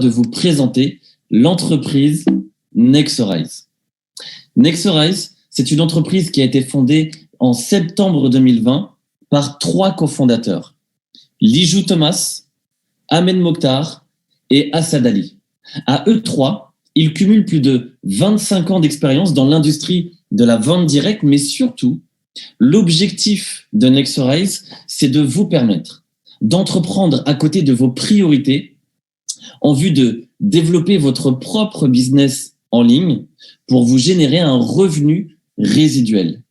de vous présenter l'entreprise Nexorize. Nexorize, c'est une entreprise qui a été fondée en septembre 2020 par 3 cofondateurs, Lijou Thomas, Ahmed Mokhtar et Assad Ali. À eux 3, ils cumulent plus de 25 ans d'expérience dans l'industrie de la vente directe, mais surtout, l'objectif de Nexorize, c'est de vous permettre d'entreprendre à côté de vos priorités en vue de développer votre propre business en ligne pour vous générer un revenu résiduel.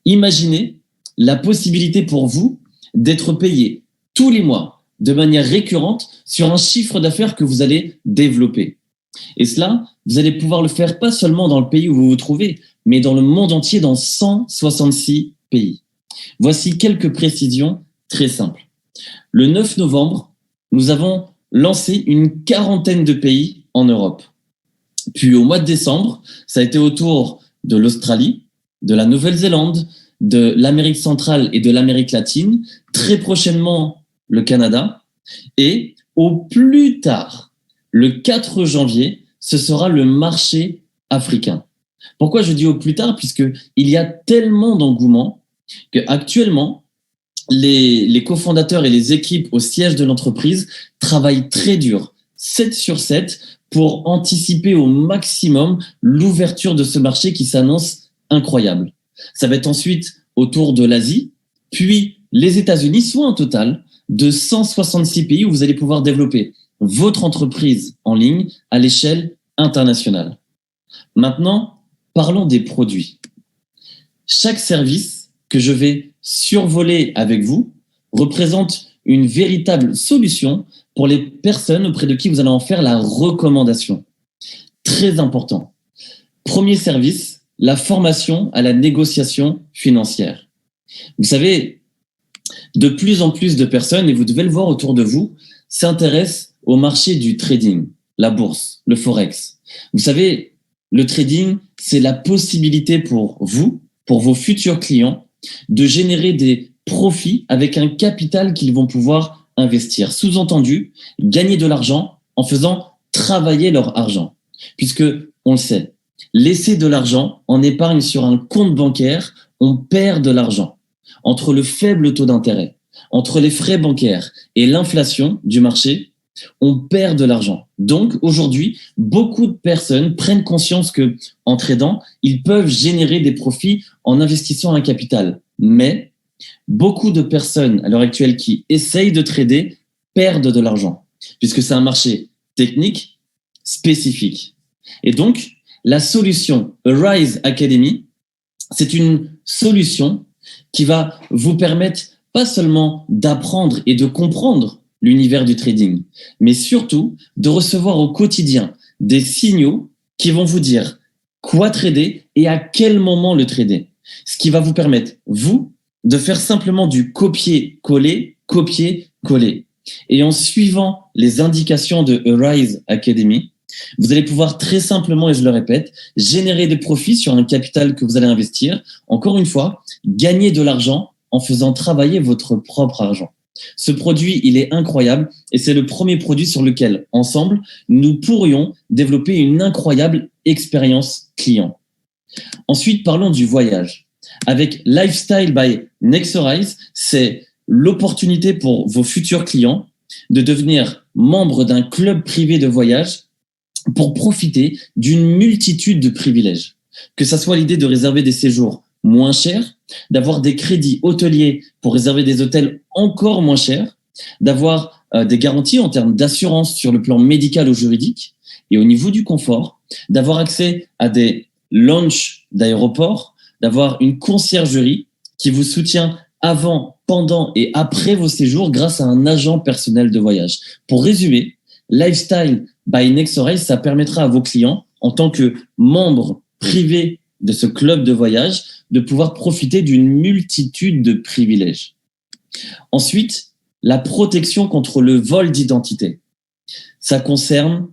Imaginez la possibilité pour vous d'être payé tous les mois de manière récurrente sur un chiffre d'affaires que vous allez développer. Et cela, vous allez pouvoir le faire pas seulement dans le pays où vous vous trouvez, mais dans le monde entier, dans 166 pays. Voici quelques précisions très simples. Le 9 novembre, nous avons lancé une quarantaine de pays en Europe. Puis au mois de décembre, ça a été au tour de l'Australie, de la Nouvelle-Zélande, de l'Amérique centrale et de l'Amérique latine, très prochainement le Canada, et au plus tard, le 4 janvier, ce sera le marché africain. Pourquoi je dis au plus tard? Puisqu'il y a tellement d'engouement qu'actuellement, les cofondateurs et les équipes au siège de l'entreprise travaillent très dur, 7 sur 7, pour anticiper au maximum l'ouverture de ce marché qui s'annonce incroyable. Ça va être ensuite autour de l'Asie, puis les États-Unis, soit un total de 166 pays où vous allez pouvoir développer votre entreprise en ligne à l'échelle internationale. Maintenant, parlons des produits. Chaque service que je vais survoler avec vous représente une véritable solution pour les personnes auprès de qui vous allez en faire la recommandation. Très important. Premier service, la formation à la négociation financière. Vous savez, de plus en plus de personnes, et vous devez le voir autour de vous, s'intéressent au marché du trading, la bourse, le forex. Vous savez, le trading, c'est la possibilité pour vous, pour vos futurs clients, de générer des profits avec un capital qu'ils vont pouvoir investir. Sous-entendu, gagner de l'argent en faisant travailler leur argent. Puisque, on le sait, laisser de l'argent en épargne sur un compte bancaire, on perd de l'argent. Entre le faible taux d'intérêt, entre les frais bancaires et l'inflation du marché, on perd de l'argent. Donc, aujourd'hui, beaucoup de personnes prennent conscience que, en tradant, ils peuvent générer des profits en investissant un capital. Mais, beaucoup de personnes, à l'heure actuelle, qui essayent de trader, perdent de l'argent, puisque c'est un marché technique, spécifique. Et donc, la solution Arise Academy, c'est une solution qui va vous permettre pas seulement d'apprendre et de comprendre l'univers du trading, mais surtout de recevoir au quotidien des signaux qui vont vous dire quoi trader et à quel moment le trader. Ce qui va vous permettre, vous, de faire simplement du copier-coller, copier-coller. Et en suivant les indications de Arise Academy, vous allez pouvoir très simplement, et je le répète, générer des profits sur un capital que vous allez investir. Encore une fois, gagner de l'argent en faisant travailler votre propre argent. Ce produit, il est incroyable et c'est le premier produit sur lequel, ensemble, nous pourrions développer une incroyable expérience client. Ensuite, parlons du voyage. Avec Lifestyle by Nexorize, c'est l'opportunité pour vos futurs clients de devenir membre d'un club privé de voyage pour profiter d'une multitude de privilèges. Que ça soit l'idée de réserver des séjours moins chers, d'avoir des crédits hôteliers pour réserver des hôtels encore moins chers, d'avoir des garanties en termes d'assurance sur le plan médical ou juridique, et au niveau du confort, d'avoir accès à des lounges d'aéroports, d'avoir une conciergerie qui vous soutient avant, pendant et après vos séjours grâce à un agent personnel de voyage. Pour résumer, Lifestyle by Nexorize, ça permettra à vos clients, en tant que membres privés de ce club de voyage, de pouvoir profiter d'une multitude de privilèges. Ensuite, la protection contre le vol d'identité. Ça concerne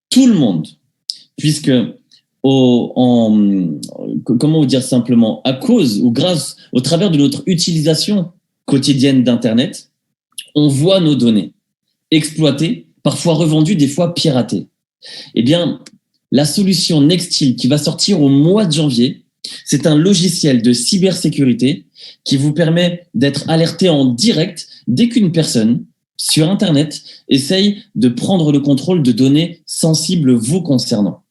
tout le monde, puisque comment vous dire simplement, à cause ou grâce, au travers de notre utilisation quotidienne d'Internet, on voit nos données exploitées parfois revendus, des fois piratés. Eh bien, la solution Nextil qui va sortir au mois de janvier, c'est un logiciel de cybersécurité qui vous permet d'être alerté en direct dès qu'une personne sur Internet essaye de prendre le contrôle de données sensibles vous concernant.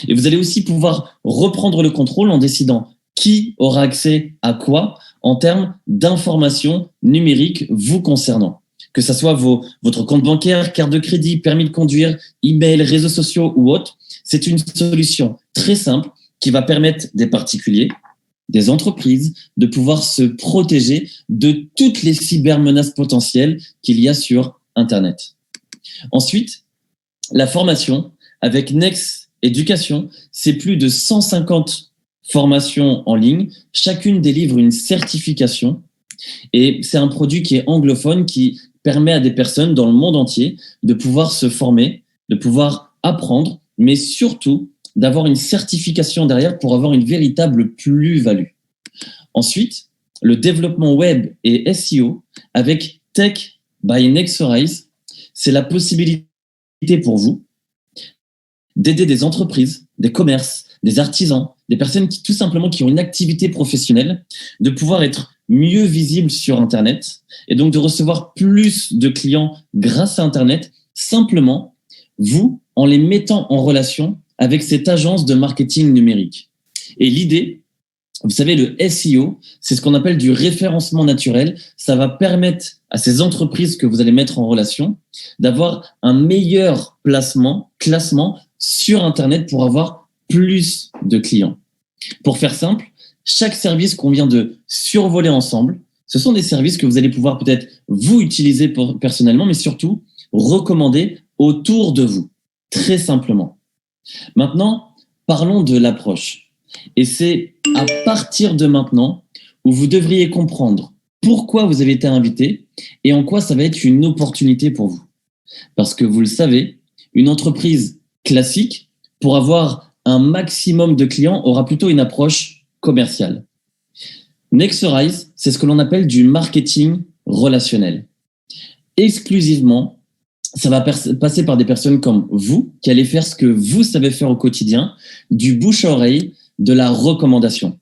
Et vous allez aussi pouvoir reprendre le contrôle en décidant qui aura accès à quoi en termes d'informations numériques vous concernant. Que ce soit votre compte bancaire, carte de crédit, permis de conduire, email, réseaux sociaux ou autres, c'est une solution très simple qui va permettre des particuliers, des entreprises, de pouvoir se protéger de toutes les cybermenaces potentielles qu'il y a sur Internet. Ensuite, la formation avec Next Éducation, c'est plus de 150 formations en ligne. Chacune délivre une certification et c'est un produit qui est anglophone qui permet à des personnes dans le monde entier de pouvoir se former, de pouvoir apprendre, mais surtout d'avoir une certification derrière pour avoir une véritable plus-value. Ensuite, le développement web et SEO avec Tech by Nexorize, c'est la possibilité pour vous d'aider des entreprises, des commerces, des artisans, des personnes qui tout simplement qui ont une activité professionnelle, de pouvoir être mieux visibles sur Internet et donc de recevoir plus de clients grâce à Internet, simplement vous en les mettant en relation avec cette agence de marketing numérique. Et l'idée, vous savez, le SEO, c'est ce qu'on appelle du référencement naturel. Ça va permettre à ces entreprises que vous allez mettre en relation d'avoir un meilleur classement sur Internet pour avoir plus de clients. Pour faire simple, chaque service qu'on vient de survoler ensemble, ce sont des services que vous allez pouvoir peut-être vous utiliser personnellement, mais surtout recommander autour de vous, très simplement. Maintenant, parlons de l'approche. Et c'est à partir de maintenant où vous devriez comprendre pourquoi vous avez été invité et en quoi ça va être une opportunité pour vous. Parce que vous le savez, une entreprise classique, pour avoir un maximum de clients, aura plutôt une approche commerciale. Nexorize, c'est ce que l'on appelle du marketing relationnel. Exclusivement, ça va passer par des personnes comme vous, qui allez faire ce que vous savez faire au quotidien, du bouche à oreille, de la recommandation.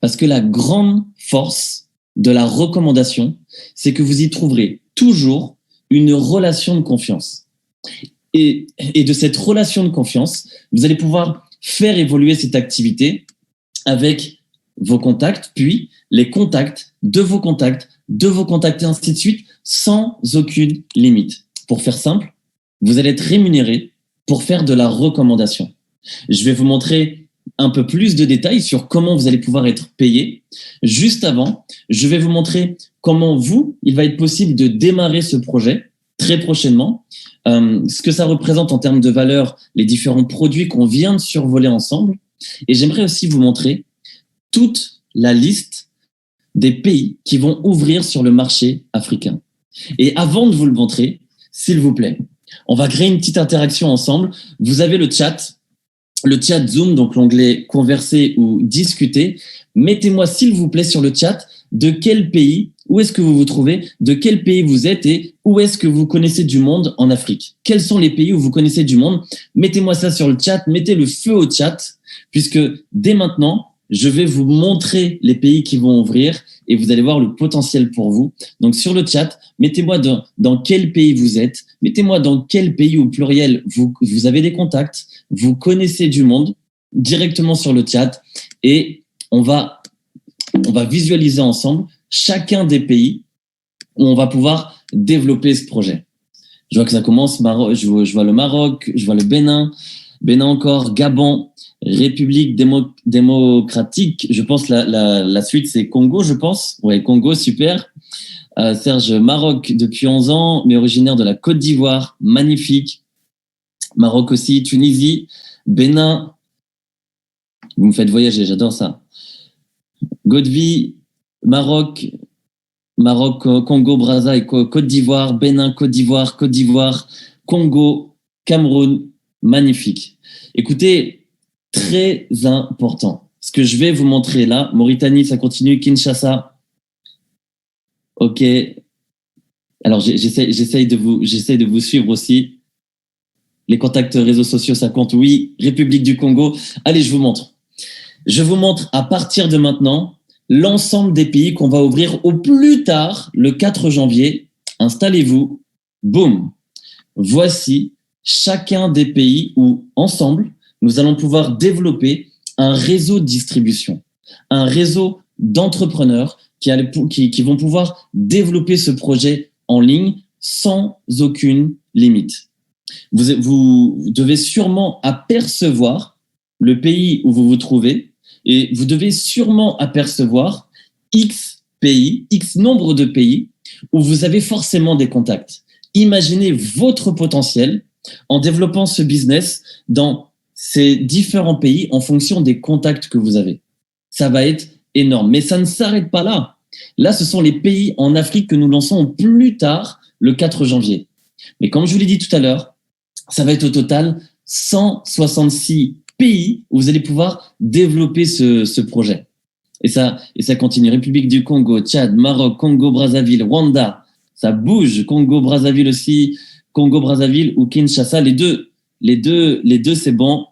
Parce que la grande force de la recommandation, c'est que vous y trouverez toujours une relation de confiance. Et de cette relation de confiance, vous allez pouvoir faire évoluer cette activité avec vos contacts, puis les contacts, et ainsi de suite, sans aucune limite. Pour faire simple, vous allez être rémunéré pour faire de la recommandation. Je vais vous montrer un peu plus de détails sur comment vous allez pouvoir être payé. Juste avant, je vais vous montrer comment il va être possible de démarrer ce projet très prochainement, ce que ça représente en termes de valeur, les différents produits qu'on vient de survoler ensemble. Et j'aimerais aussi vous montrer toute la liste des pays qui vont ouvrir sur le marché africain. Et avant de vous le montrer, s'il vous plaît, on va créer une petite interaction ensemble. Vous avez le chat Zoom, donc l'onglet converser ou discuter. Mettez-moi s'il vous plaît sur le chat de quel pays, où est-ce que vous vous trouvez, de quel pays vous êtes et où est-ce que vous connaissez du monde en Afrique. Quels sont les pays où vous connaissez du monde? Mettez-moi ça sur le chat, mettez le feu au chat, puisque dès maintenant, je vais vous montrer les pays qui vont ouvrir et vous allez voir le potentiel pour vous. Donc sur le chat, mettez-moi dans quel pays vous êtes, mettez-moi dans quel pays au pluriel vous avez des contacts, vous connaissez du monde directement sur le chat et on va visualiser ensemble chacun des pays où on va pouvoir développer ce projet. Je vois que ça commence, je vois le Maroc, je vois le Bénin encore, Gabon, République démocratique, je pense la suite c'est Congo, je pense. Ouais, Congo, super. Serge, Maroc depuis 11 ans, mais originaire de la Côte d'Ivoire, magnifique. Maroc aussi, Tunisie, Bénin. Vous me faites voyager, j'adore ça. Godvi, Maroc, Congo, Brazza et Côte d'Ivoire, Bénin, Côte d'Ivoire, Congo, Cameroun, magnifique. Écoutez, très important. Ce que je vais vous montrer là, Mauritanie, ça continue, Kinshasa. Ok. Alors, j'essaye de vous suivre aussi. Les contacts réseaux sociaux, ça compte. Oui, République du Congo. Allez, je vous montre. Je vous montre à partir de maintenant l'ensemble des pays qu'on va ouvrir au plus tard le 4 janvier. Installez-vous. Boum. Voici chacun des pays où, ensemble, nous allons pouvoir développer un réseau de distribution, un réseau d'entrepreneurs qui vont pouvoir développer ce projet en ligne sans aucune limite. Vous devez sûrement apercevoir le pays où vous vous trouvez et vous devez sûrement apercevoir X pays, X nombre de pays où vous avez forcément des contacts. Imaginez votre potentiel en développant ce business dans ces différents pays en fonction des contacts que vous avez. Ça va être énorme. Mais ça ne s'arrête pas là. Là, ce sont les pays en Afrique que nous lançons au plus tard le 4 janvier. Mais comme je vous l'ai dit tout à l'heure, ça va être au total 166 pays où vous allez pouvoir développer ce projet. Et ça continue. République du Congo, Tchad, Maroc, Congo-Brazzaville, Rwanda. Ça bouge. Congo-Brazzaville aussi. Congo-Brazzaville ou Kinshasa. Les deux, c'est bon.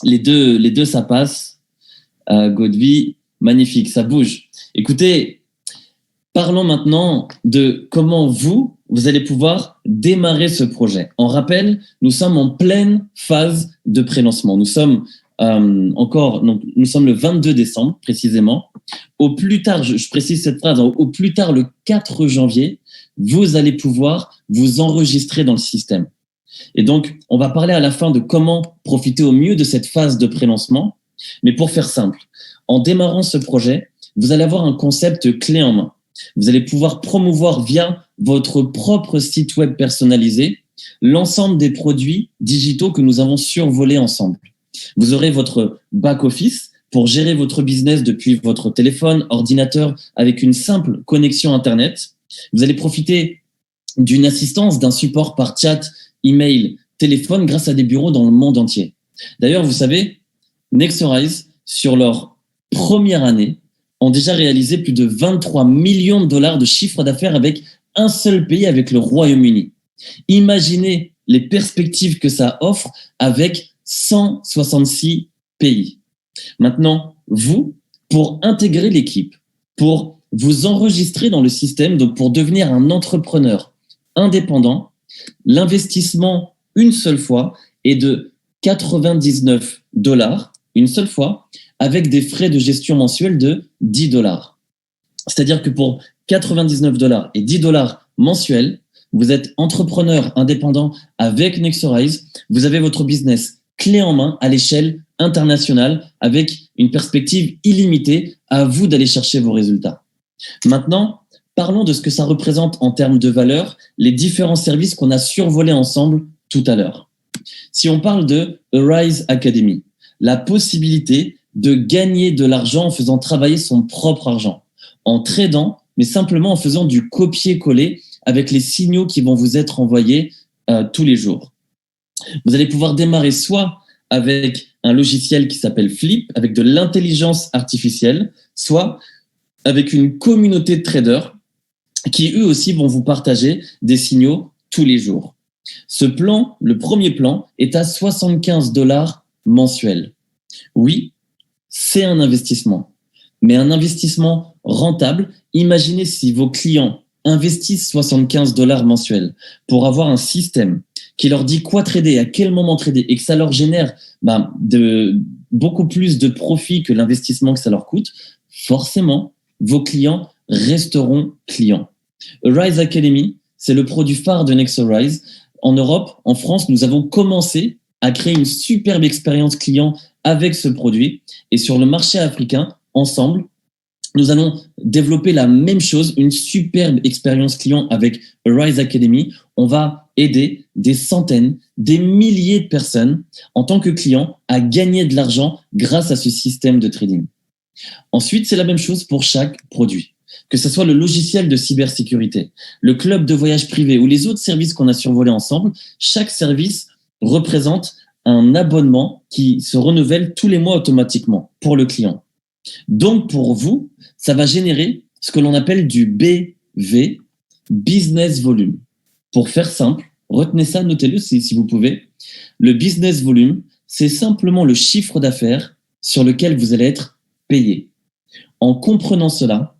Les deux, ça passe. Godby, magnifique. Ça bouge. Écoutez, parlons maintenant de comment vous allez pouvoir démarrer ce projet. En rappel, nous sommes en pleine phase de pré-lancement. Nous sommes nous sommes le 22 décembre précisément. Au plus tard, je précise cette phrase, au plus tard le 4 janvier, vous allez pouvoir vous enregistrer dans le système. Et donc, on va parler à la fin de comment profiter au mieux de cette phase de pré-lancement. Mais pour faire simple, en démarrant ce projet, vous allez avoir un concept clé en main. Vous allez pouvoir promouvoir via votre propre site web personnalisé l'ensemble des produits digitaux que nous avons survolés ensemble. Vous aurez votre back-office pour gérer votre business depuis votre téléphone, ordinateur, avec une simple connexion Internet. Vous allez profiter d'une assistance, d'un support par chat, email, téléphone grâce à des bureaux dans le monde entier. D'ailleurs, vous savez, Nexorize, sur leur première année, ont déjà réalisé plus de 23 millions de dollars de chiffre d'affaires avec un seul pays, avec le Royaume-Uni. Imaginez les perspectives que ça offre avec 166 pays. Maintenant, vous, pour intégrer l'équipe, pour vous enregistrer dans le système, donc pour devenir un entrepreneur indépendant, l'investissement une seule fois est de 99 dollars, une seule fois, avec des frais de gestion mensuels de 10 dollars. C'est-à-dire que pour 99 dollars et 10 dollars mensuels, vous êtes entrepreneur indépendant avec Nexorize, vous avez votre business clé en main à l'échelle internationale avec une perspective illimitée. À vous d'aller chercher vos résultats. Maintenant, parlons de ce que ça représente en termes de valeur, les différents services qu'on a survolés ensemble tout à l'heure. Si on parle de Arise Academy, la possibilité de gagner de l'argent en faisant travailler son propre argent, en tradant, mais simplement en faisant du copier-coller avec les signaux qui vont vous être envoyés tous les jours. Vous allez pouvoir démarrer soit avec un logiciel qui s'appelle Flip, avec de l'intelligence artificielle, soit avec une communauté de traders qui, eux aussi, vont vous partager des signaux tous les jours. Ce plan, le premier plan, est à 75 dollars mensuels. Oui, c'est un investissement, mais un investissement rentable. Imaginez si vos clients investissent 75 dollars mensuels pour avoir un système qui leur dit quoi trader, à quel moment trader, et que ça leur génère beaucoup plus de profit que l'investissement que ça leur coûte, forcément, vos clients resteront clients. Arise Academy, c'est le produit phare de Nexorize. En Europe, en France, nous avons commencé à créer une superbe expérience client avec ce produit. Et sur le marché africain, ensemble, nous allons développer la même chose, une superbe expérience client avec Arise Academy. On va aider des centaines, des milliers de personnes en tant que clients à gagner de l'argent grâce à ce système de trading. Ensuite, c'est la même chose pour chaque produit. Que ce soit le logiciel de cybersécurité, le club de voyage privé ou les autres services qu'on a survolés ensemble, chaque service représente un abonnement qui se renouvelle tous les mois automatiquement pour le client. Donc, pour vous, ça va générer ce que l'on appelle du BV, Business Volume. Pour faire simple, retenez ça, notez-le si vous pouvez. Le business volume, c'est simplement le chiffre d'affaires sur lequel vous allez être payé. En comprenant cela,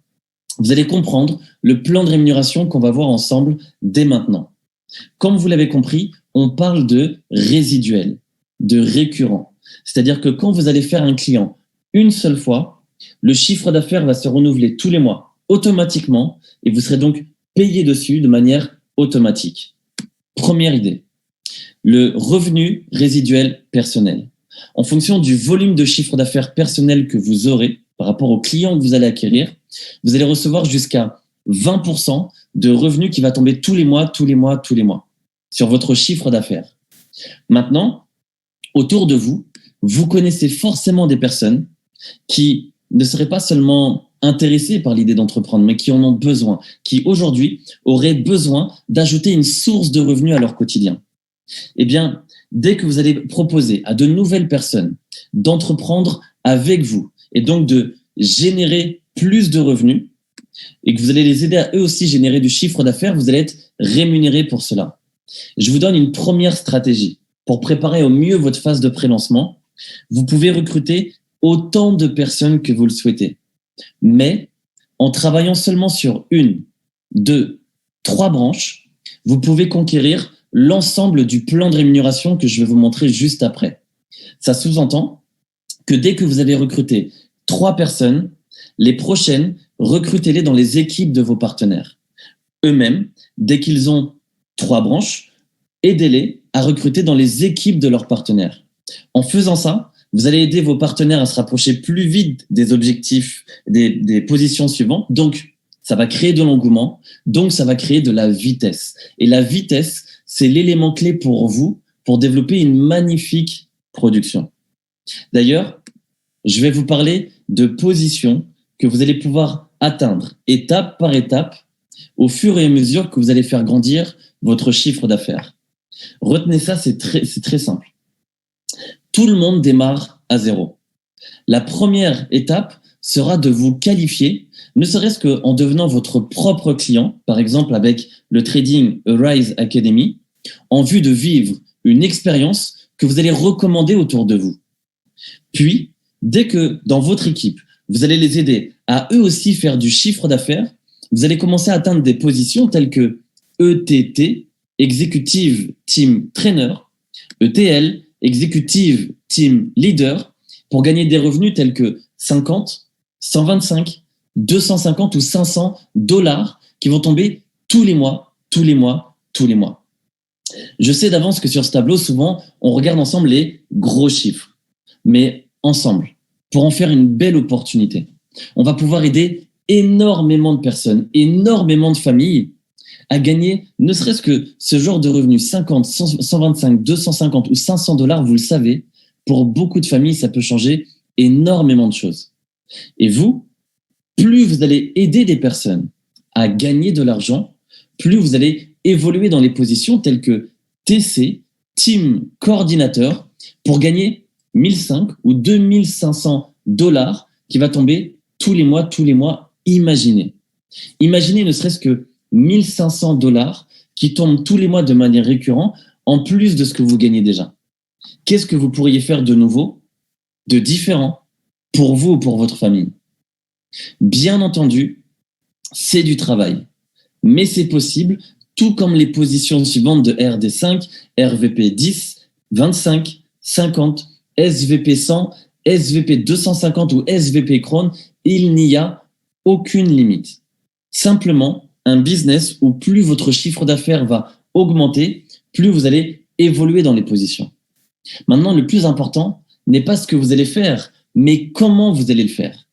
vous allez comprendre le plan de rémunération qu'on va voir ensemble dès maintenant. Comme vous l'avez compris, on parle de résiduel, de récurrent. C'est-à-dire que quand vous allez faire un client une seule fois, le chiffre d'affaires va se renouveler tous les mois automatiquement et vous serez donc payé dessus de manière automatique. Première idée, le revenu résiduel personnel. En fonction du volume de chiffre d'affaires personnel que vous aurez par rapport aux clients que vous allez acquérir, vous allez recevoir jusqu'à 20% de revenus qui va tomber tous les mois sur votre chiffre d'affaires. Maintenant, autour de vous, vous connaissez forcément des personnes qui ne seraient pas seulement intéressées par l'idée d'entreprendre, mais qui en ont besoin, qui aujourd'hui auraient besoin d'ajouter une source de revenus à leur quotidien. Eh bien, dès que vous allez proposer à de nouvelles personnes d'entreprendre avec vous et donc de générer plus de revenus et que vous allez les aider à eux aussi générer du chiffre d'affaires, vous allez être rémunéré pour cela. Je vous donne une première stratégie pour préparer au mieux votre phase de pré-lancement. Vous pouvez recruter autant de personnes que vous le souhaitez, mais en travaillant seulement sur 1, 2, 3 branches, vous pouvez conquérir l'ensemble du plan de rémunération que je vais vous montrer juste après. Ça sous-entend que dès que vous avez recruté 3 personnes, les prochaines, recrutez-les dans les équipes de vos partenaires. Eux-mêmes, dès qu'ils ont 3 branches, aidez-les à recruter dans les équipes de leurs partenaires. En faisant ça, vous allez aider vos partenaires à se rapprocher plus vite des objectifs, des positions suivantes. Donc, ça va créer de l'engouement. Donc, ça va créer de la vitesse. Et la vitesse, c'est l'élément clé pour vous pour développer une magnifique production. D'ailleurs, je vais vous parler de positions que vous allez pouvoir atteindre étape par étape au fur et à mesure que vous allez faire grandir votre chiffre d'affaires. Retenez ça, c'est très simple. Tout le monde démarre à zéro. La première étape sera de vous qualifier, ne serait-ce qu'en devenant votre propre client, par exemple avec le Trading Arise Academy, en vue de vivre une expérience que vous allez recommander autour de vous. Puis, dès que dans votre équipe, vous allez les aider à eux aussi faire du chiffre d'affaires, vous allez commencer à atteindre des positions telles que ETT, Executive Team Trainer, ETL, Executive Team Leader, pour gagner des revenus tels que 50, 125, 250 ou 500 dollars qui vont tomber tous les mois. Je sais d'avance que sur ce tableau, souvent, on regarde ensemble les gros chiffres, mais ensemble, pour en faire une belle opportunité. On va pouvoir aider énormément de personnes, énormément de familles à gagner ne serait-ce que ce genre de revenus, 50, 125, 250 ou 500 dollars, vous le savez, pour beaucoup de familles, ça peut changer énormément de choses. Et vous, plus vous allez aider des personnes à gagner de l'argent, plus vous allez évoluer dans les positions telles que TC, Team Coordinateur, pour gagner 1500 ou 2500 dollars qui va tomber tous les mois. Imaginez ne serait-ce que 1500 dollars qui tombent tous les mois de manière récurrente, en plus de ce que vous gagnez déjà. Qu'est-ce que vous pourriez faire de nouveau, de différent, pour vous ou pour votre famille? Bien entendu, c'est du travail, mais c'est possible, tout comme les positions suivantes de RD5, RVP 10, 25, 50, SVP 100, SVP 250 ou SVP Crohn, il n'y a aucune limite. Simplement, un business où plus votre chiffre d'affaires va augmenter, plus vous allez évoluer dans les positions. Maintenant, le plus important n'est pas ce que vous allez faire, mais comment vous allez le faire.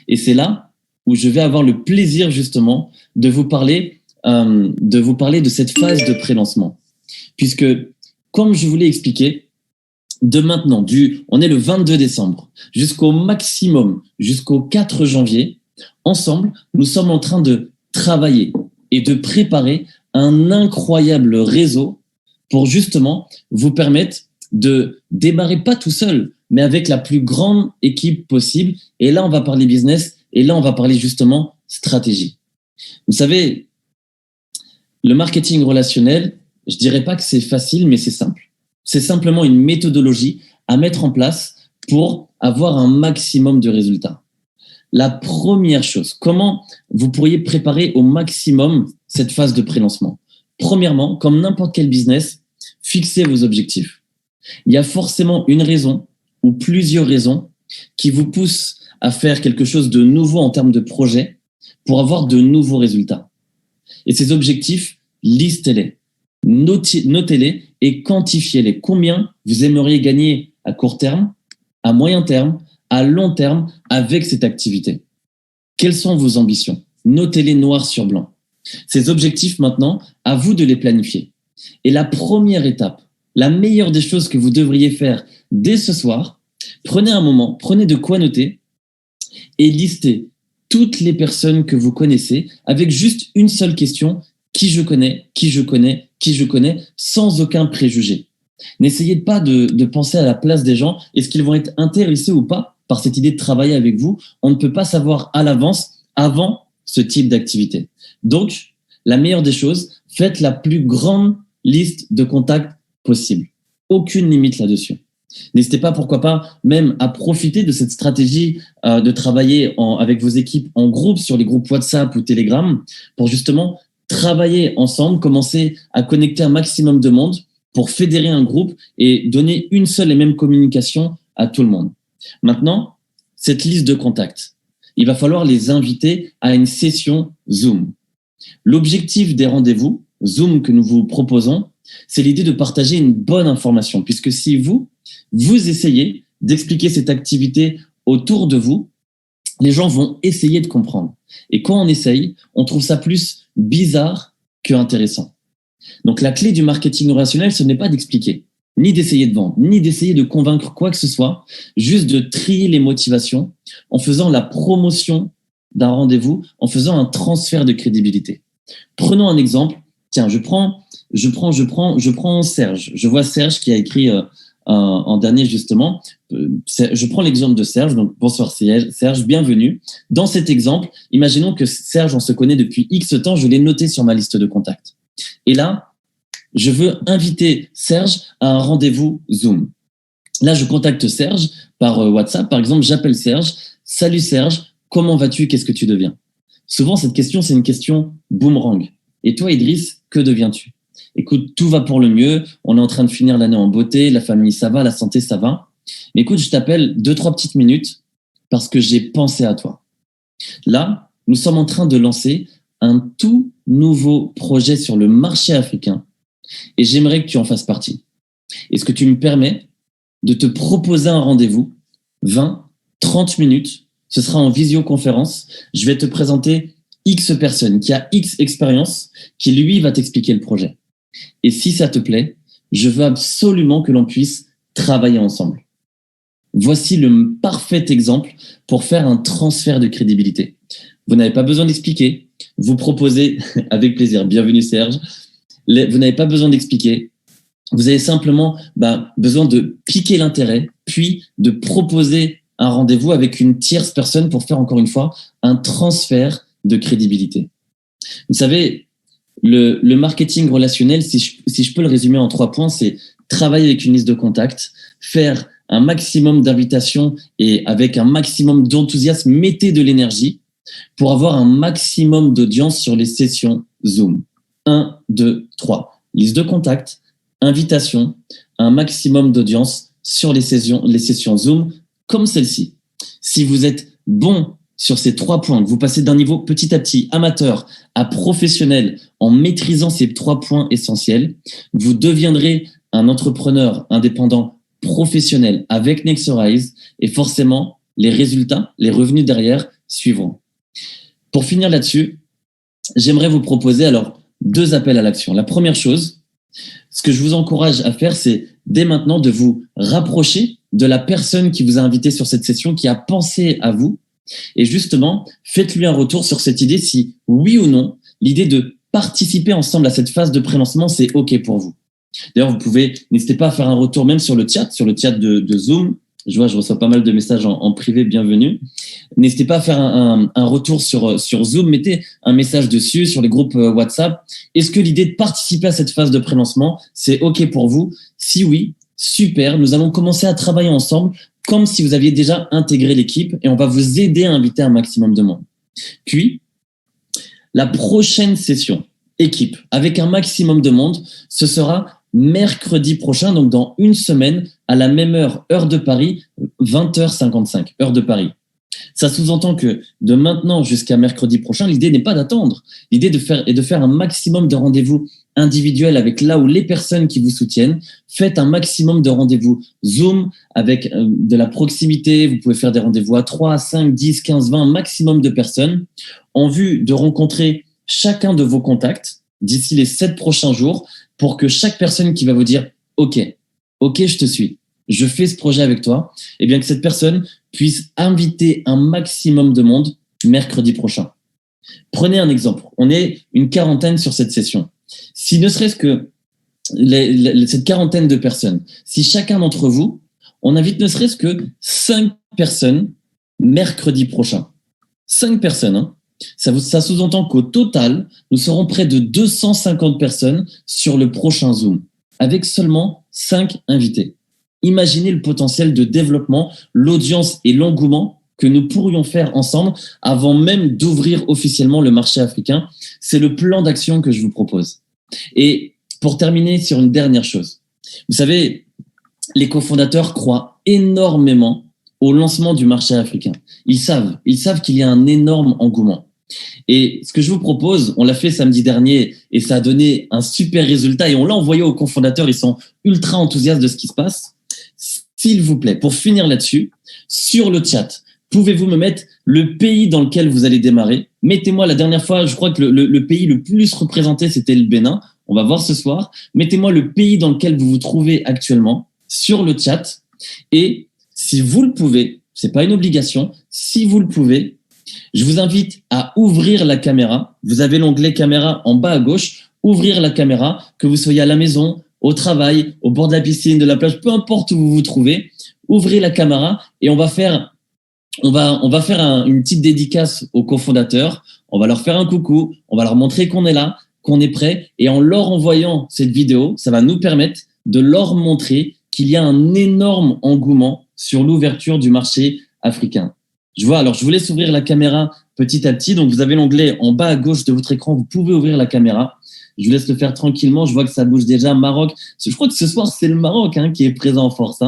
Et c'est là où je vais avoir le plaisir justement de vous parler de cette phase de pré-lancement. Puisque, comme je vous l'ai expliqué, de maintenant, on est le 22 décembre, jusqu'au maximum, jusqu'au 4 janvier, ensemble, nous sommes en train de travailler et de préparer un incroyable réseau pour justement vous permettre de démarrer pas tout seul, mais avec la plus grande équipe possible. Et là, on va parler business et là, on va parler justement stratégie. Vous savez, le marketing relationnel, je dirais pas que c'est facile, mais c'est simple. C'est simplement une méthodologie à mettre en place pour avoir un maximum de résultats. La première chose, comment vous pourriez préparer au maximum cette phase de pré-lancement? Premièrement, comme n'importe quel business, fixez vos objectifs. Il y a forcément une raison ou plusieurs raisons qui vous poussent à faire quelque chose de nouveau en termes de projet pour avoir de nouveaux résultats. Et ces objectifs, listez-les, notez-les et quantifiez-les. Combien vous aimeriez gagner à court terme, à moyen terme, à long terme avec cette activité? Quelles sont vos ambitions? Notez-les noir sur blanc. Ces objectifs maintenant, à vous de les planifier. Et la première étape, la meilleure des choses que vous devriez faire dès ce soir, prenez un moment, prenez de quoi noter et listez toutes les personnes que vous connaissez avec juste une seule question: qui je connais, qui je connais, qui je connais, sans aucun préjugé. N'essayez pas de penser à la place des gens. Est-ce qu'ils vont être intéressés ou pas par cette idée de travailler avec vous? On ne peut pas savoir à l'avance avant ce type d'activité. Donc, la meilleure des choses, faites la plus grande liste de contacts possible. Aucune limite là-dessus. N'hésitez pas, pourquoi pas, même à profiter de cette stratégie de travailler avec vos équipes en groupe, sur les groupes WhatsApp ou Telegram, pour justement travailler ensemble, commencer à connecter un maximum de monde pour fédérer un groupe et donner une seule et même communication à tout le monde. Maintenant, cette liste de contacts, il va falloir les inviter à une session Zoom. L'objectif des rendez-vous Zoom que nous vous proposons, c'est l'idée de partager une bonne information, puisque si vous essayez d'expliquer cette activité autour de vous, les gens vont essayer de comprendre. Et quand on essaye, on trouve ça plus bizarre que intéressant. Donc la clé du marketing relationnel, ce n'est pas d'expliquer, ni d'essayer de vendre, ni d'essayer de convaincre quoi que ce soit, juste de trier les motivations en faisant la promotion d'un rendez-vous, en faisant un transfert de crédibilité. Prenons un exemple. Tiens, je prends Serge. Je vois Serge qui a écrit en dernier justement. Je prends l'exemple de Serge. Donc bonsoir Serge, bienvenue. Dans cet exemple, imaginons que Serge, on se connaît depuis X temps, je l'ai noté sur ma liste de contacts. Et là, je veux inviter Serge à un rendez-vous Zoom. Là, je contacte Serge par WhatsApp. Par exemple, j'appelle Serge. Salut Serge, comment vas-tu? Qu'est-ce que tu deviens? Souvent, cette question, c'est une question boomerang. Et toi, Idriss, que deviens-tu? Écoute, tout va pour le mieux. On est en train de finir l'année en beauté. La famille, ça va. La santé, ça va. Mais écoute, je t'appelle 2-3 petites minutes parce que j'ai pensé à toi. Là, nous sommes en train de lancer un tout nouveau projet sur le marché africain et j'aimerais que tu en fasses partie. Est-ce que tu me permets de te proposer un rendez-vous 20-30 minutes? Ce sera en visioconférence. Je vais te présenter X personne qui a X expérience, qui lui va t'expliquer le projet. Et si ça te plaît, je veux absolument que l'on puisse travailler ensemble. Voici le parfait exemple pour faire un transfert de crédibilité. Vous n'avez pas besoin d'expliquer. Vous proposez avec plaisir. Bienvenue Serge. Vous n'avez pas besoin d'expliquer. Vous avez simplement besoin de piquer l'intérêt, puis de proposer un rendez-vous avec une tierce personne pour faire encore une fois un transfert de crédibilité. Vous savez, le marketing relationnel, si je peux le résumer en 3 points, c'est travailler avec une liste de contacts, faire un maximum d'invitations et avec un maximum d'enthousiasme, mettez de l'énergie pour avoir un maximum d'audience sur les sessions Zoom. 1, 2, 3. Liste de contacts, invitation, un maximum d'audience sur les sessions Zoom comme celle-ci. Si vous êtes bon sur ces 3 points, que vous passez d'un niveau petit à petit, amateur à professionnel, en maîtrisant ces 3 points essentiels, vous deviendrez un entrepreneur indépendant professionnel avec Nexorize et forcément, les résultats, les revenus derrière suivront. Pour finir là-dessus, j'aimerais vous proposer alors 2 appels à l'action. La première chose, ce que je vous encourage à faire, c'est dès maintenant de vous rapprocher de la personne qui vous a invité sur cette session, qui a pensé à vous. Et justement, faites-lui un retour sur cette idée, si oui ou non, l'idée de participer ensemble à cette phase de pré-lancement, c'est OK pour vous. D'ailleurs, n'hésitez pas à faire un retour même sur le chat de Zoom. Je reçois pas mal de messages en privé, bienvenue. N'hésitez pas à faire un retour sur Zoom, mettez un message dessus sur les groupes WhatsApp. Est-ce que l'idée de participer à cette phase de pré-lancement, c'est OK pour vous? Si oui, super, nous allons commencer à travailler ensemble comme si vous aviez déjà intégré l'équipe et on va vous aider à inviter un maximum de monde. Puis, la prochaine session équipe avec un maximum de monde, ce sera mercredi prochain, donc dans une semaine, à la même heure de Paris, 20h55, heure de Paris. Ça sous-entend que de maintenant jusqu'à mercredi prochain, l'idée n'est pas d'attendre. L'idée est de faire un maximum de rendez-vous individuels avec là où les personnes qui vous soutiennent. Faites un maximum de rendez-vous Zoom avec de la proximité. Vous pouvez faire des rendez-vous à 3, 5, 10, 15, 20, maximum de personnes en vue de rencontrer chacun de vos contacts d'ici les 7 prochains jours pour que chaque personne qui va vous dire « Ok, je te suis, je fais ce projet avec toi », et bien que cette personne puisse inviter un maximum de monde mercredi prochain. Prenez un exemple. On est une quarantaine sur cette session. Si ne serait-ce que cette quarantaine de personnes, si chacun d'entre vous, on invite ne serait-ce que 5 personnes mercredi prochain. 5 personnes, hein. Ça sous-entend qu'au total, nous serons près de 250 personnes sur le prochain Zoom, avec seulement 5 invités. Imaginez le potentiel de développement, l'audience et l'engouement que nous pourrions faire ensemble avant même d'ouvrir officiellement le marché africain. C'est le plan d'action que je vous propose. Et pour terminer sur une dernière chose, vous savez, les cofondateurs croient énormément au lancement du marché africain. Ils savent qu'il y a un énorme engouement. Et ce que je vous propose, on l'a fait samedi dernier et ça a donné un super résultat et on l'a envoyé aux cofondateurs, ils sont ultra enthousiastes de ce qui se passe. S'il vous plaît, pour finir là-dessus, sur le chat, pouvez-vous me mettre le pays dans lequel vous allez démarrer? Mettez-moi la dernière fois, je crois que le pays le plus représenté, c'était le Bénin. On va voir ce soir. Mettez-moi le pays dans lequel vous vous trouvez actuellement sur le chat. Et si vous le pouvez, c'est pas une obligation, si vous le pouvez, je vous invite à ouvrir la caméra. Vous avez l'onglet caméra en bas à gauche. Ouvrir la caméra, que vous soyez à la maison, au travail, au bord de la piscine, de la plage, peu importe où vous vous trouvez. Ouvrez la caméra et on va faire une petite dédicace aux cofondateurs. On va leur faire un coucou. On va leur montrer qu'on est là, qu'on est prêt. Et en leur envoyant cette vidéo, ça va nous permettre de leur montrer qu'il y a un énorme engouement sur l'ouverture du marché africain. Je vous laisse ouvrir la caméra petit à petit. Donc, vous avez l'onglet en bas à gauche de votre écran. Vous pouvez ouvrir la caméra. Je vous laisse le faire tranquillement. Je vois que ça bouge déjà. Maroc. Je crois que ce soir, c'est le Maroc qui est présent en force.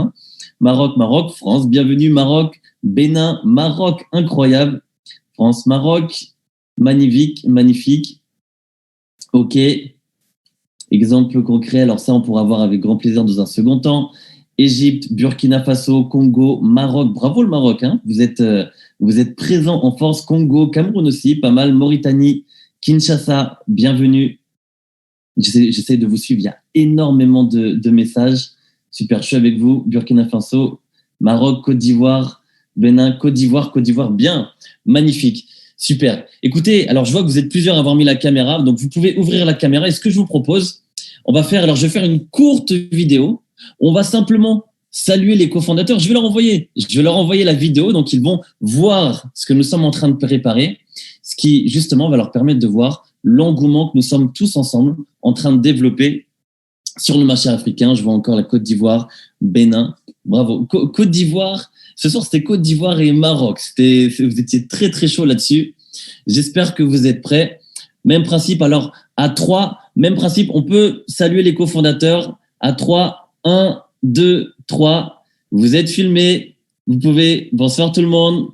Maroc, France. Bienvenue, Maroc. Bénin, Maroc. Incroyable. France, Maroc. Magnifique. OK. Exemple concret. Alors ça, on pourra voir avec grand plaisir dans un second temps. Égypte, Burkina Faso, Congo, Maroc. Bravo le Maroc, vous êtes présent en force. Congo, Cameroun aussi, pas mal. Mauritanie, Kinshasa, bienvenue. J'essaie de vous suivre. Il y a énormément de messages. Super, je suis avec vous. Burkina Faso, Maroc, Côte d'Ivoire, Bénin, Côte d'Ivoire, bien. Magnifique. Super. Écoutez, alors je vois que vous êtes plusieurs à avoir mis la caméra, donc vous pouvez ouvrir la caméra. Et ce que je vous propose, je vais faire une courte vidéo. On va simplement saluer les cofondateurs. Je vais leur envoyer la vidéo, donc ils vont voir ce que nous sommes en train de préparer, ce qui justement va leur permettre de voir l'engouement que nous sommes tous ensemble en train de développer sur le marché africain. Je vois encore la Côte d'Ivoire, Bénin. Bravo. Côte d'Ivoire. Ce soir, c'était Côte d'Ivoire et Maroc. Vous étiez très, très chaud là-dessus. J'espère que vous êtes prêts. Même principe. Alors, à 3, même principe. On peut saluer les cofondateurs à 3. 1, 2, 3. Vous êtes filmés. Vous pouvez. Bonsoir tout le monde.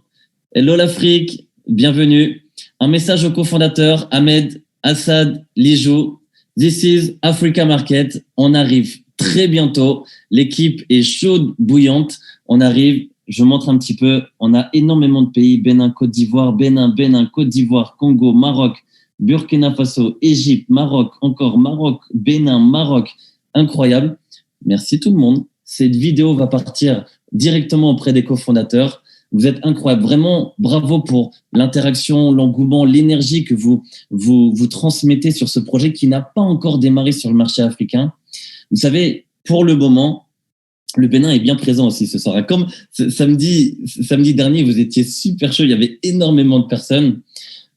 Hello l'Afrique. Bienvenue. Un message aux cofondateurs. Ahmed, Assad, Lijou. This is Africa Market. On arrive très bientôt. L'équipe est chaude, bouillante. On arrive. Je montre un petit peu. On a énormément de pays. Bénin, Côte d'Ivoire, Bénin, Côte d'Ivoire, Congo, Maroc, Burkina Faso, Égypte, Maroc, encore Maroc, Bénin, Maroc. Incroyable. Merci tout le monde. Cette vidéo va partir directement auprès des cofondateurs. Vous êtes incroyables. Vraiment, bravo pour l'interaction, l'engouement, l'énergie que vous transmettez sur ce projet qui n'a pas encore démarré sur le marché africain. Vous savez, pour le moment, le Bénin est bien présent aussi ce soir. Comme samedi dernier, vous étiez super chaud. Il y avait énormément de personnes.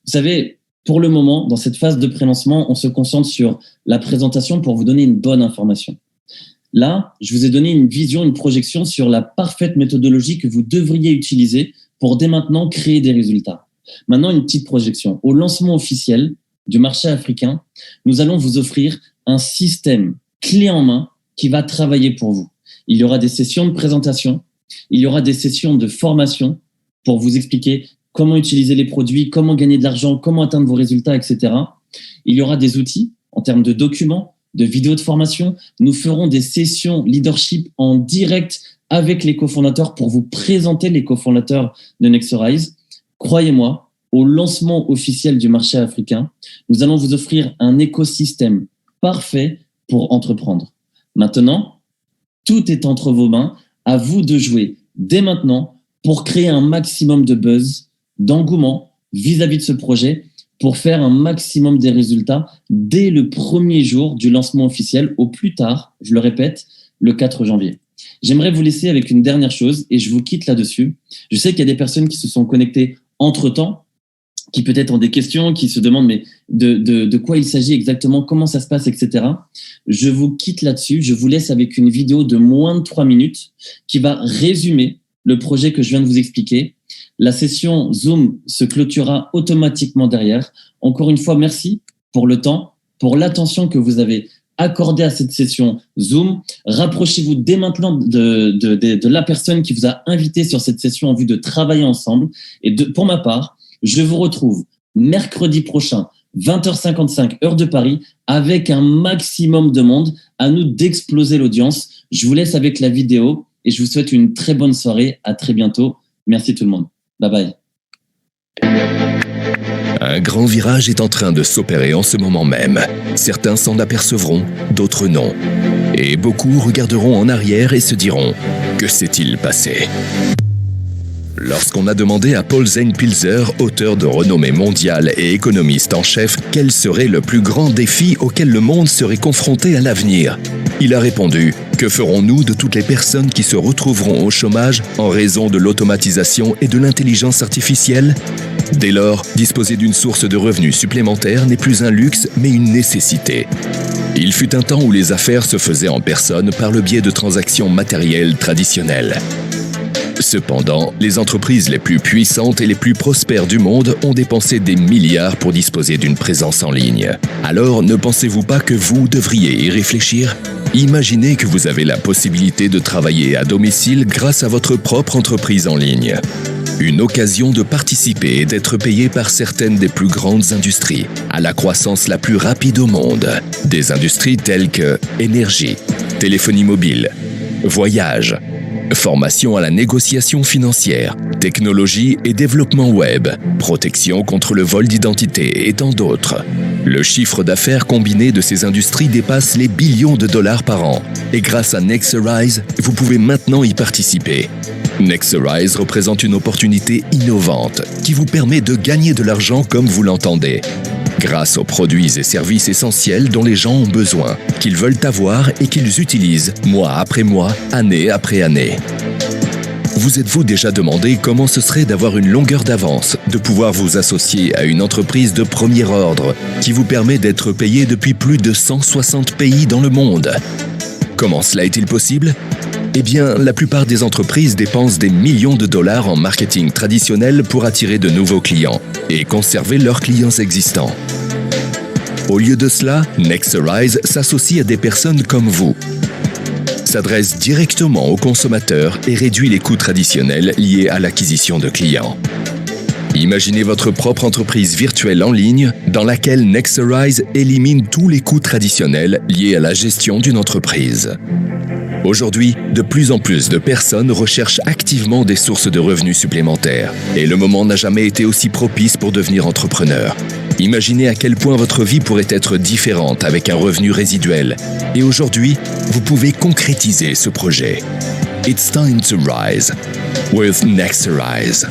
Vous savez, pour le moment, dans cette phase de prélancement, on se concentre sur la présentation pour vous donner une bonne information. Là, je vous ai donné une vision, une projection sur la parfaite méthodologie que vous devriez utiliser pour dès maintenant créer des résultats. Maintenant, une petite projection. Au lancement officiel du marché africain, nous allons vous offrir un système clé en main qui va travailler pour vous. Il y aura des sessions de présentation, il y aura des sessions de formation pour vous expliquer comment utiliser les produits, comment gagner de l'argent, comment atteindre vos résultats, etc. Il y aura des outils en termes de documents, de vidéos de formation. Nous ferons des sessions leadership en direct avec les cofondateurs pour vous présenter les cofondateurs de Nexorize. Croyez-moi, au lancement officiel du marché africain, nous allons vous offrir un écosystème parfait pour entreprendre. Maintenant, tout est entre vos mains. À vous de jouer dès maintenant pour créer un maximum de buzz, d'engouement vis-à-vis de ce projet pour faire un maximum des résultats dès le premier jour du lancement officiel, au plus tard, je le répète, le 4 janvier. J'aimerais vous laisser avec une dernière chose et je vous quitte là-dessus. Je sais qu'il y a des personnes qui se sont connectées entre-temps, qui peut-être ont des questions, qui se demandent mais de quoi il s'agit exactement, comment ça se passe, etc. Je vous quitte là-dessus. Je vous laisse avec une vidéo de moins de 3 minutes qui va résumer le projet que je viens de vous expliquer. La session Zoom se clôturera automatiquement derrière. Encore une fois, merci pour le temps, pour l'attention que vous avez accordée à cette session Zoom. Rapprochez-vous dès maintenant de la personne qui vous a invité sur cette session en vue de travailler ensemble. Et pour ma part, je vous retrouve mercredi prochain, 20h55, heure de Paris, avec un maximum de monde. À nous d'exploser l'audience. Je vous laisse avec la vidéo et je vous souhaite une très bonne soirée. À très bientôt. Merci tout le monde. Bye bye. Un grand virage est en train de s'opérer en ce moment même. Certains s'en apercevront, d'autres non. Et beaucoup regarderont en arrière et se diront « Que s'est-il passé ?» Lorsqu'on a demandé à Paul Zane-Pilzer, auteur de renommée mondiale et économiste en chef, quel serait le plus grand défi auquel le monde serait confronté à l'avenir, il a répondu « Que ferons-nous de toutes les personnes qui se retrouveront au chômage en raison de l'automatisation et de l'intelligence artificielle ?» Dès lors, disposer d'une source de revenus supplémentaire n'est plus un luxe, mais une nécessité. Il fut un temps où les affaires se faisaient en personne par le biais de transactions matérielles traditionnelles. Cependant, les entreprises les plus puissantes et les plus prospères du monde ont dépensé des milliards pour disposer d'une présence en ligne. Alors, ne pensez-vous pas que vous devriez y réfléchir ? Imaginez que vous avez la possibilité de travailler à domicile grâce à votre propre entreprise en ligne. Une occasion de participer et d'être payé par certaines des plus grandes industries, à la croissance la plus rapide au monde. Des industries telles que énergie, téléphonie mobile, voyage, formation à la négociation financière, technologie et développement web, protection contre le vol d'identité et tant d'autres. Le chiffre d'affaires combiné de ces industries dépasse les billions de dollars par an. Et grâce à Nexorize, vous pouvez maintenant y participer. Nexorize représente une opportunité innovante qui vous permet de gagner de l'argent comme vous l'entendez. Grâce aux produits et services essentiels dont les gens ont besoin, qu'ils veulent avoir et qu'ils utilisent mois après mois, année après année. Vous êtes-vous déjà demandé comment ce serait d'avoir une longueur d'avance, de pouvoir vous associer à une entreprise de premier ordre qui vous permet d'être payé depuis plus de 160 pays dans le monde? Comment cela est-il possible ? Eh bien, la plupart des entreprises dépensent des millions de dollars en marketing traditionnel pour attirer de nouveaux clients et conserver leurs clients existants. Au lieu de cela, Nexorize s'associe à des personnes comme vous, s'adresse directement aux consommateurs et réduit les coûts traditionnels liés à l'acquisition de clients. Imaginez votre propre entreprise virtuelle en ligne dans laquelle Nexorize élimine tous les coûts traditionnels liés à la gestion d'une entreprise. Aujourd'hui, de plus en plus de personnes recherchent activement des sources de revenus supplémentaires et le moment n'a jamais été aussi propice pour devenir entrepreneur. Imaginez à quel point votre vie pourrait être différente avec un revenu résiduel. Et aujourd'hui, vous pouvez concrétiser ce projet. It's time to rise with Nexorize.